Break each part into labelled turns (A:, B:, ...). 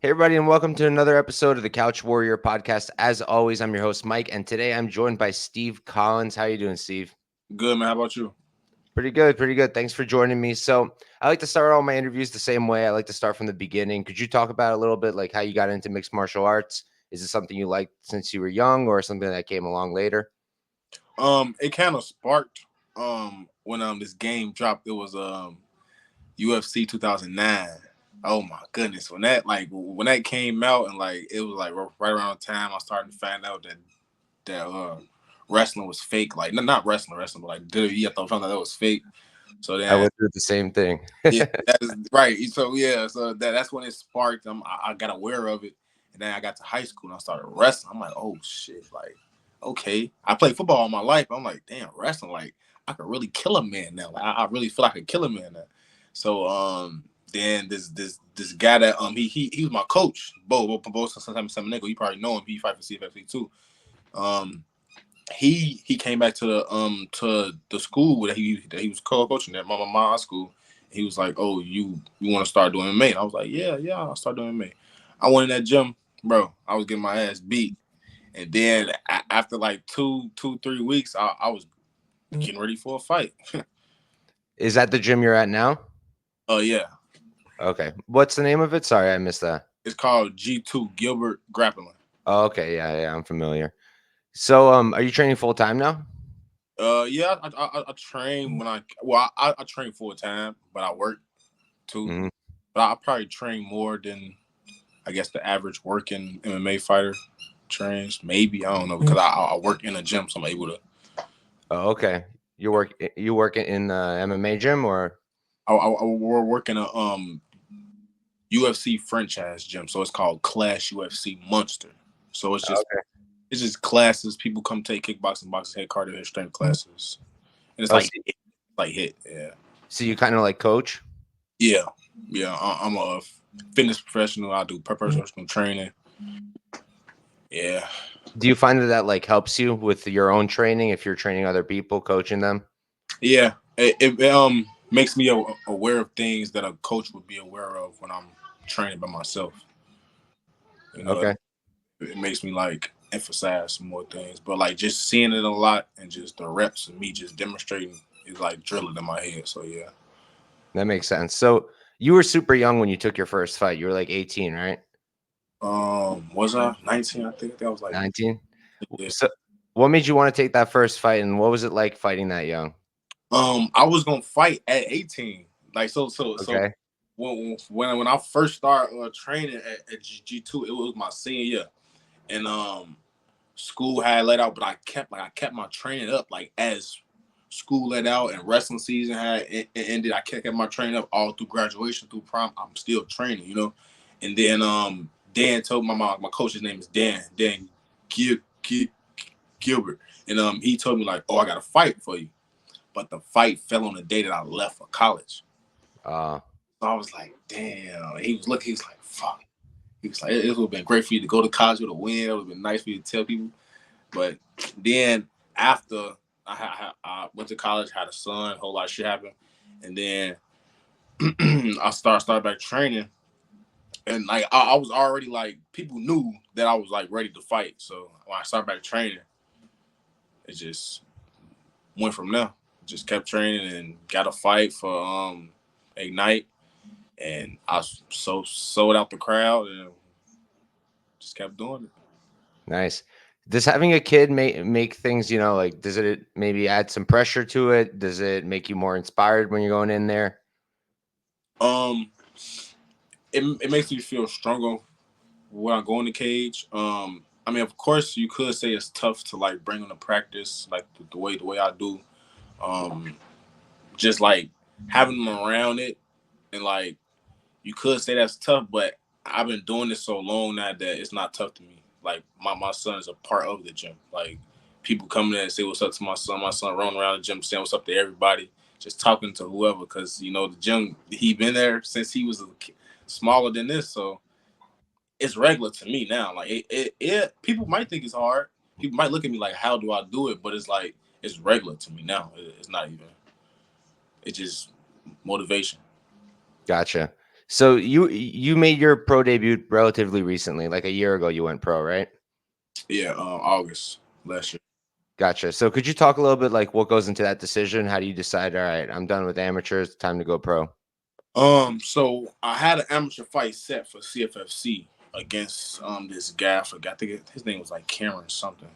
A: Hey, everybody, and welcome to another episode of the Couch Warrior podcast. As always, I'm your host, Mike, and today I'm joined by Steve Collins. How you doing, Steve?
B: Good, man. How about you?
A: Pretty good, pretty good. Thanks for joining me. So, I like to start all my interviews the same way. I like to start from the beginning. Could you talk about a little bit like how you got into mixed martial arts? Is it something you liked since you were young, or something that came along later?
B: It kind of sparked when this game dropped. It was UFC 2009. Oh my goodness, when that came out and like it was like right around the time I started to find out that wrestling was fake. Like not wrestling, but like WWE. I found out that was fake. So
A: I
B: then
A: went through the same thing.
B: yeah, that is right. So yeah, so that's when it sparked. I got aware of it, and then I got to high school and I started wrestling. I'm like, oh shit, like okay. I played football all my life. I'm like, damn, wrestling, like I could really kill a man now. Like I really feel like I could kill a man now. So then this guy that he was my coach, Bo sometimes Nickel. You probably know him. He fight for CFFC too. Um, he came back to the school that he was co-coaching at my high school. He was like, "Oh, you want to start doing MMA?" And I was like, "Yeah, I'll start doing MMA." I went in that gym, bro. I was getting my ass beat, and then after like 3 weeks, I was getting ready for a fight.
A: Is that the gym you're at now?
B: Oh yeah,
A: Okay. What's the name of it? Sorry, I missed that.
B: it's called G2 Gilbert Grappling.
A: Oh, okay. Yeah, I'm familiar. So, are you training full time now?
B: Yeah, I train I train full time, but I work too.
A: Mhm.
B: But I probably train more than I guess the average working MMA fighter trains. Maybe I don't know because I work in a gym, so I'm able to.
A: Oh, okay. You work in the MMA gym or
B: We're working a UFC franchise gym, so it's called Clash UFC Monster. So
A: okay.
B: it's just classes. People come take kickboxing, boxing, head cardio, head strength classes, and it's
A: Oh, so,
B: like hit, yeah,
A: so you kind of like coach?
B: yeah, yeah. I'm a fitness professional. I do personal training. Yeah,
A: Do you find that like helps you with your own training if you're training other people, coaching them?
B: yeah. It makes me aware of things that a coach would be aware of when I'm training by myself. You know,
A: Okay.
B: it makes me like emphasize some more things. But like just seeing it a lot and just the reps and me just demonstrating is like drilling in my head. So yeah.
A: That makes sense. So you were super young when you took your first fight. You were like 18, right?
B: Was I 19? I think that was like
A: 19.
B: yeah.
A: So what made you want to take that first fight and what was it like fighting that young?
B: I was gonna fight at 18. Like so
A: Okay.
B: when I first started training at G2, it was my senior year. And school had let out, but I kept my training up like as school let out and wrestling season had ended. I kept my training up all through graduation, through prom. I'm still training, you know. And then Dan told my mom, my coach's name is Dan Gil, Gil, Gilbert, and he told me like, oh, I got a fight for you, but the fight fell on the day that I left for college.
A: Uh,
B: So I was like, damn. And he was looking, he was like, fuck. He was like, it would have been great for you to go to college with a win. It would have been nice for you to tell people. But then after I went to college, had a son, a whole lot of shit happened, and then I started back training, and like I was already like people knew that I was like ready to fight. So when I started back training, it just went from there. Just kept training and got a fight for Ignite, and I sold out the crowd and just kept doing it.
A: nice. Does having a kid make things, like does it maybe add some pressure to it? Does it make you more inspired when you're going in there?
B: Um, it makes me feel stronger when I go in the cage. I mean, of course, you could say it's tough to like bring them to practice, like the way I do. Um, just like having them around it, and like you could say that's tough, but I've been doing this so long now that it's not tough to me. Like my son is a part of the gym. Like people come in and say what's up to my son. My son running around the gym saying what's up to everybody, just talking to whoever, because the gym he been there since he was smaller than this, so it's regular to me now. Like people might think it's hard. People might look at me like, how do I do it? But it's like it's regular to me now. It's not even. It's just motivation.
A: Gotcha. So you made your pro debut relatively recently, like a year ago. You went pro, right?
B: Yeah, August last year.
A: Gotcha. So could you talk a little bit like what goes into that decision? How do you decide? All right, I'm done with amateurs. Time to go pro.
B: So I had an amateur fight set for CFFC against this guy. I forgot. I think his name was like Cameron something.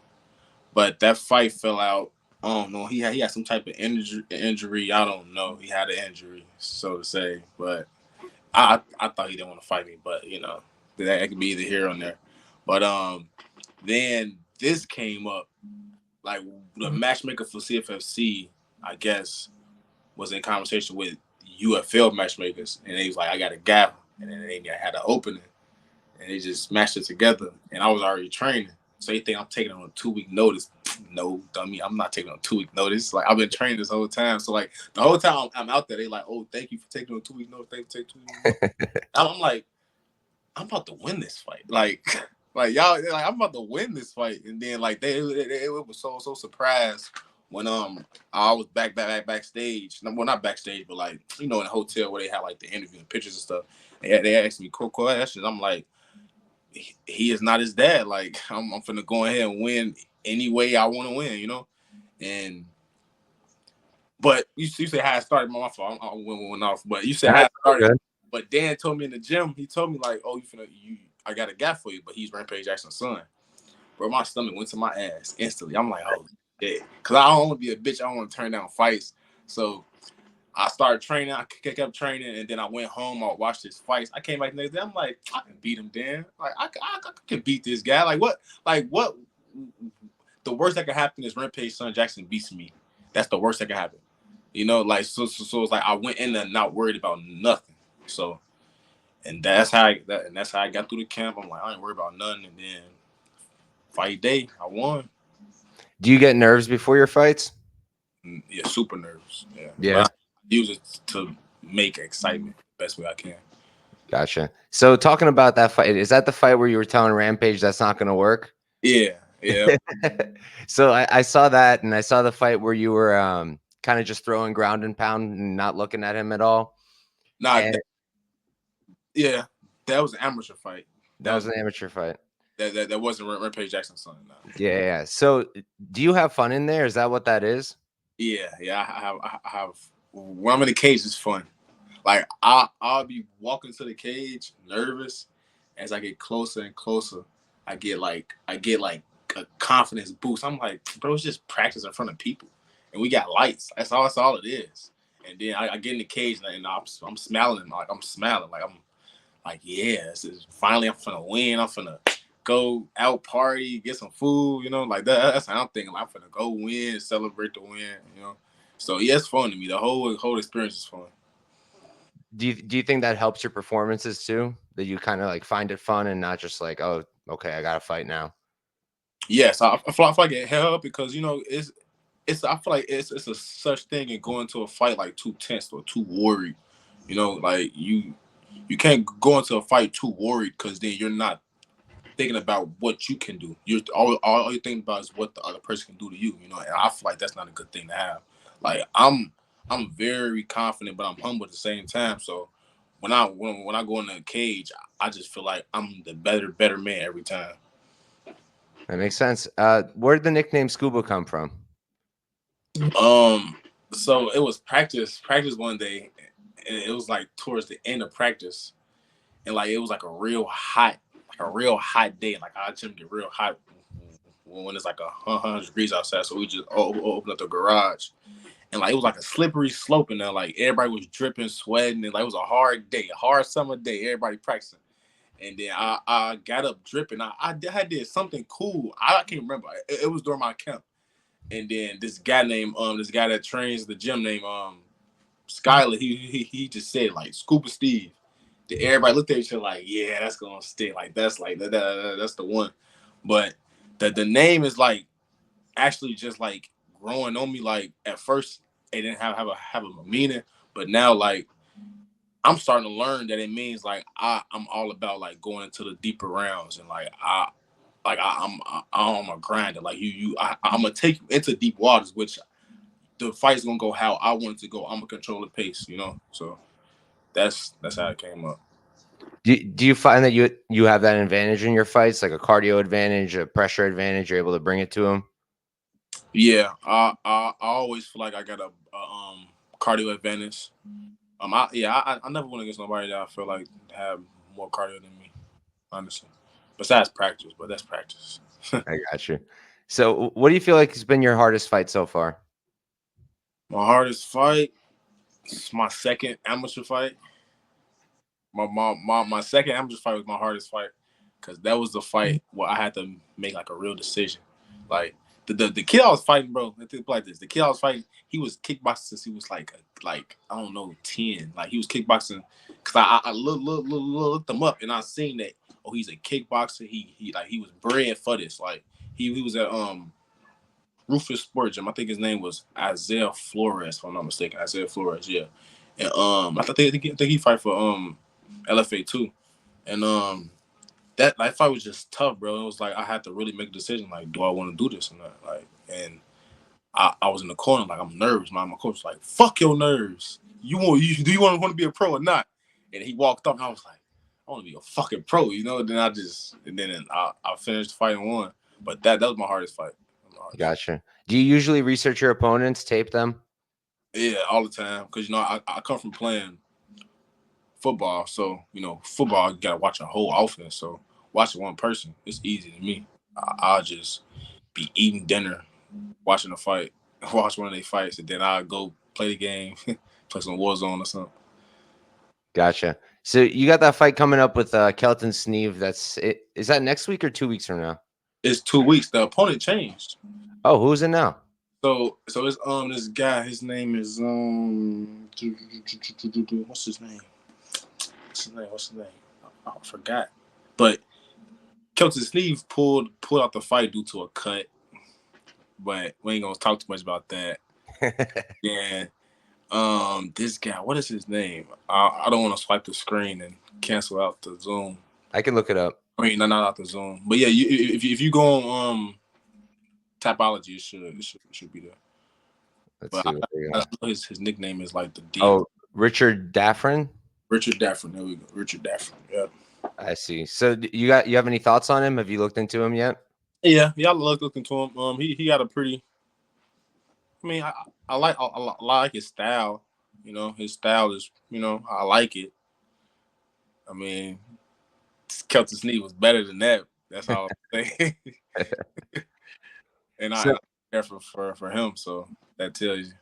B: But that fight fell out. I don't know. He had some type of injury. I don't know. He had an injury, so to say. But I thought he didn't want to fight me. But that could be either here or there. But then this came up. Like the matchmaker for CFFC, I guess, was in conversation with UFL matchmakers, and he was like, "I got a gap," and then they had an opening, and they just smashed it together. And I was already training, so you think I'm taking on a 2 week notice? No, dummy, I'm not taking on a 2 week notice. Like I've been training this whole time, so like the whole time I'm out there, they like, "Oh, thank you for taking on a 2 week notice. Thank you for taking 2 week notice." I'm like, I'm about to win this fight. Like, like y'all, like I'm about to win this fight. And then like they was so surprised when I was backstage. Well, not backstage, but like in the hotel where they had like the interview and pictures and stuff. They asked me cool questions. I'm like, he is not his dad. Like I'm finna go ahead and win any way I want to win. And but you say how I started. My fault. I went off. But you said how I
A: That's all
B: started.
A: good.
B: But Dan told me in the gym. He told me like, "Oh, I got a guy for you." But he's Rampage Jackson's son. Bro, my stomach went to my ass instantly. I'm like, "Oh, yeah," because I don't want to be a bitch. I don't want to turn down fights. So I started training. I kept training, and then I went home. I watched his fights. I came back the next day. I'm like, I can beat him, Dan. Like I can beat this guy. Like what? Like what? The worst that could happen is Rampage son Jackson beats me. That's the worst that could happen. Like so it's like I went in there not worried about nothing. So and that's how I got through the camp. I'm like, I ain't worried about nothing. And then fight day, I won.
A: Do you get nerves before your fights?
B: Yeah, super nervous. Yeah,
A: Yeah.
B: but I use it to make excitement the best way I can.
A: Gotcha. So talking about that fight, is that the fight where you were telling Rampage that's not going to work?
B: Yeah, yeah.
A: So I saw that, and I saw the fight where you were kind of just throwing ground and pound and not looking at him at all.
B: Nah,
A: And
B: yeah, that was an amateur fight.
A: that was an amateur fight.
B: That wasn't Rampage Jackson's son. Nah.
A: Yeah, yeah, yeah. So do you have fun in there? Is that what that is?
B: Yeah. I have. When I'm in the cage, it's fun. Like I'll be walking to the cage nervous. As I get closer and closer, I get like a confidence boost. I'm like, bro, it's just practice in front of people, and we got lights. That's all it is. And then I get in the cage and I'm smiling. Like I'm smiling. Like I'm like, yeah, this is finally I'm finna win. I'm finna go out party, get some food. Like that. That's how I'm thinking. Like, I'm finna go win, celebrate the win. So yeah, it's fun to me. The whole experience is fun.
A: Do you think that helps your performances too? That you kind of like find it fun and not just like, oh, okay, I got to fight now.
B: Yes, I feel like it helped because it's I feel like it's a such thing in going to a fight like too tense or too worried. Like you can't go into a fight too worried because then you're not thinking about what you can do. You're all you're thinking about is what the other person can do to you. And I feel like that's not a good thing to have. Like I'm very confident, but I'm humble at the same time. So when I go in the cage, I just feel like I'm the better man every time.
A: That makes sense. Where did the nickname Scuba come from?
B: Um, so it was practice one day, and it was like towards the end of practice, and like it was like a real hot day. Like our gym get real hot when it's like 100 degrees outside. So we just opened up the garage, and like it was like a slippery slope in there. Like everybody was dripping, sweating, and like it was a hard day, a hard summer day. Everybody practicing. And then I got up dripping. I did something cool. I can't remember. It was during my camp. And then this guy that trains the gym named Skyler, he just said like Scuba Steve. Everybody looked at each other like, yeah, that's gonna stick. Like that's the one. But the name is like actually just like growing on me. Like at first it didn't have a meaning, but now like I'm starting to learn that it means like I'm all about like going into the deeper rounds and I'm a grinder. Like I'm gonna take you into deep waters, which the fight's gonna go how I want it to go. I'm gonna control the pace. So that's how it came up.
A: Do you find that you have that advantage in your fights, like a cardio advantage, a pressure advantage? You're able to bring it to them.
B: Yeah, I always feel like I got a cardio advantage. I never went against nobody that I feel like have more cardio than me, honestly. Besides practice, but that's practice.
A: I got you. So, what do you feel like has been your hardest fight so far?
B: My hardest fight, it's my second amateur fight. My second amateur fight was my hardest fight because that was the fight where I had to make like a real decision. Like the kid I was fighting, bro. Let's think like this: the kid I was fighting, he was kickboxing since he was like I don't know 10. Like he was kickboxing because I looked him up and I seen that he's a kickboxer. He was bred for this. Like he was at Rufus Sport Gym. I think his name was Isaiah Flores, if I'm not mistaken. Isaiah Flores, yeah. And I think he fight for LFA too. And that fight was just tough, bro. It was like I had to really make a decision, like, do I want to do this or not? Like, and I was in the corner, like I'm nervous. My coach was like, "Fuck your nerves. Do you want to be a pro or not?" And he walked up, and I was like, "I want to be a fucking pro," you know. Then I finished the fight and won. But that was my hardest fight.
A: Gotcha. Do you usually research your opponents, tape them?
B: Yeah, all the time. Because I come from playing football, so football you gotta watch a whole offense. So watching one person, it's easy to me. I'll just be eating dinner, watching a fight, watch one of their fights, and then I'll go play the game, play some Warzone or something.
A: Gotcha. So you got that fight coming up with Kelton Sneeve. Is that next week or 2 weeks from now?
B: It's 2 weeks. The opponent changed.
A: Oh, who's it now?
B: So it's this guy. His name is what's his name? What's his name? I forgot. But Kelton Sneeve pulled out the fight due to a cut. But we ain't gonna talk too much about that. Yeah. This guy, what is his name? I don't want to swipe the screen and cancel out the Zoom.
A: I can look it up.
B: I mean, not out the Zoom, but yeah, if you go on Tapology, it should be there.
A: Let's
B: But
A: see. What they
B: I
A: got.
B: know his nickname is like the D.
A: Oh, Richard Daffrin.
B: Richard Daffron. There we go. Richard Daffron. Yeah.
A: I see. So you have any thoughts on him? Have you looked into him yet?
B: Yeah. I look into him. He got a pretty. I mean, I like his style. His style is. I like it. I mean, Kelton Sneed was better than that. That's all I'm saying. and
A: So
B: I care for him, so that tells you.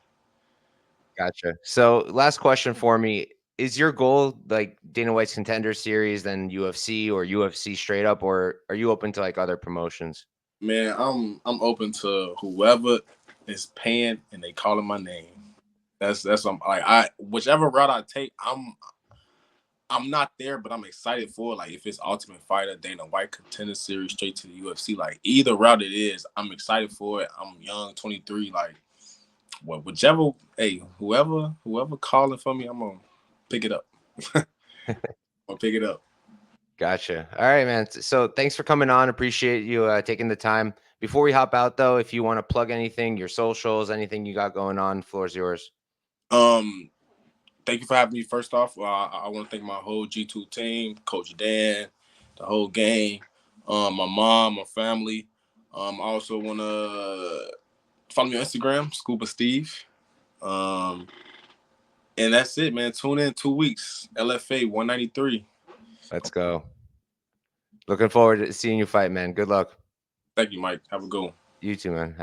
A: gotcha. So last question for me. Is your goal like Dana White's Contender Series, then UFC or UFC straight up, or are you open to like other promotions?
B: Man, I'm open to whoever is paying and they calling my name. That's what whichever route I take, I'm not there, but I'm excited for it. Like if it's Ultimate Fighter, Dana White Contender Series, straight to the UFC, like either route it is, I'm excited for it. I'm young, 23, like whichever, hey, whoever calling for me, I'm gonna pick it up. I'll pick it up.
A: Gotcha. All right, man. So thanks for coming on. Appreciate you taking the time. Before we hop out, though, if you want to plug anything, your socials, anything you got going on, floor's yours.
B: Um, Thank you for having me. First off, I want to thank my whole G2 team, Coach Dan, the whole gang, my mom, my family. I also want to follow me on Instagram, Scuba Steve. Um, and that's it, man. Tune in 2 weeks, LFA 193.
A: Let's go. Looking forward to seeing you fight, man. Good luck.
B: Thank you, Mike. Have a good one.
A: You too, man.